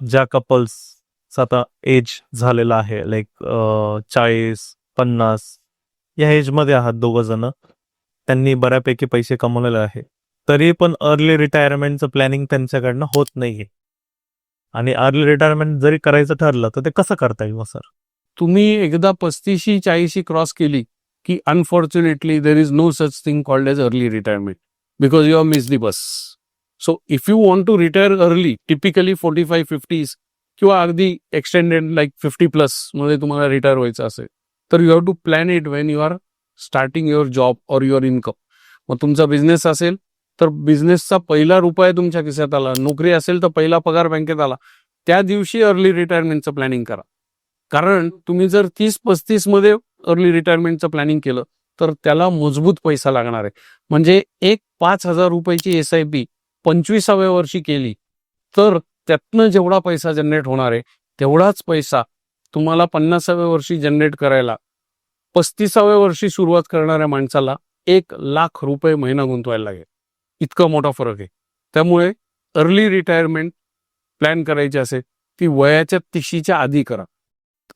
ज्या कपल्स आता एज झालेला आहे लाईक 40-50 या एजमध्ये आहात दोघं जण, त्यांनी बऱ्यापैकी पैसे कमवलेले आहे, तरी पण अर्ली रिटायरमेंटचं प्लॅनिंग त्यांच्याकडनं होत नाहीये. आणि अर्ली रिटायरमेंट जरी करायचं ठरलं तर ते कसं करता येईल सर? तुम्ही एकदा 35-40 क्रॉस केली की unfortunately there is no such thing called as early retirement because you are miss the bus. So if you want to retire early, typically 45-50s किंवा अगदी एक्सटेंडेड लाईक 50+ मध्ये तुम्हाला रिटायर व्हायचं असेल तर you have to plan it when you are starting your job or your income. मग तुमचा business असेल तर बिझनेसचा पहिला रुपया तुमच्या खिशात आला, नोकरी असेल तर पहिला पगार बँकेत आला, त्या दिवशी अर्ली रिटायरमेंटचं प्लॅनिंग करा. कारण तुम्ही जर 30-35 मध्ये अर्ली रिटायरमेंटचं प्लॅनिंग केलं तर त्याला मजबूत पैसा लागणार आहे. म्हणजे एक 5,000 रुपयाची SIP 25व्या वर्षी केली तर त्यातनं जेवढा पैसा जनरेट होणार आहे तेवढाच पैसा तुम्हाला 50व्या वर्षी जनरेट करायला 35व्या वर्षी सुरुवात करणाऱ्या माणसाला 1,00,000 रुपये महिना गुंतवायला लागेल. इतका मोठा फरक आहे. त्यामुळे अर्ली रिटायरमेंट प्लॅन करायची असेल ती वयाच्या 30च्या आधी करा.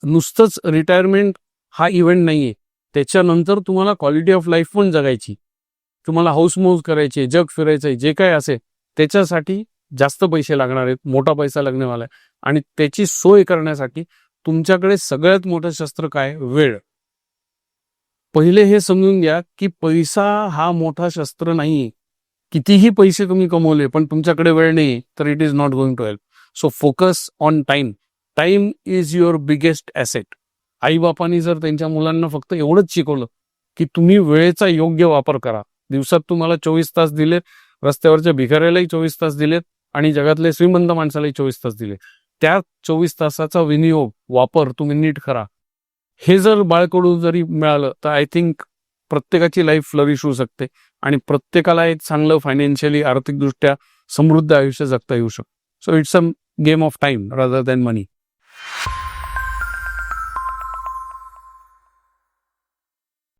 नुसतंच रिटायरमेंट हा इव्हेंट नाहीये, त्याच्यानंतर तुम्हाला क्वालिटी ऑफ लाईफ पण जगायची, तुम्हाला हाऊसमौज करायची, जग फिरायचंय, जे काय असेल त्याच्यासाठी जास्त पैसे लागणार आहेत, मोठा पैसा लागणेवाला आहे. आणि त्याची सोय करण्यासाठी तुमच्याकडे सगळ्यात मोठं शस्त्र काय? वेळ. पहिले हे समजून घ्या की पैसा हा मोठा शस्त्र नाही. कितीही पैसे तुम्ही कमवले पण तुमच्याकडे वेळ नाही तर it is not going to help. So focus on time. Time is your biggest asset. आईबापांनी जर त्यांच्या मुलांना फक्त एवढंच शिकवलं की तुम्ही वेळेचा योग्य वापर करा, दिवसात तुम्हाला 24 तास दिलेत, रस्त्यावरच्या भिकाऱ्यालाही 24 तास दिलेत आणि जगातले श्रीमंत माणसालाही 24 तास दिले, त्या 24 तासाचा विनियोग वापर तुम्ही नीट करा. हे जर बाळकडू जरी मिळालं तर आय थिंक प्रत्येकाची लाईफ फ्लरिश होऊ शकते आणि प्रत्येकाला एक चांगलं फायनान्शियली आर्थिकदृष्ट्या समृद्ध आयुष्य जगता येऊ शकतं. So it's a game of time rather than money.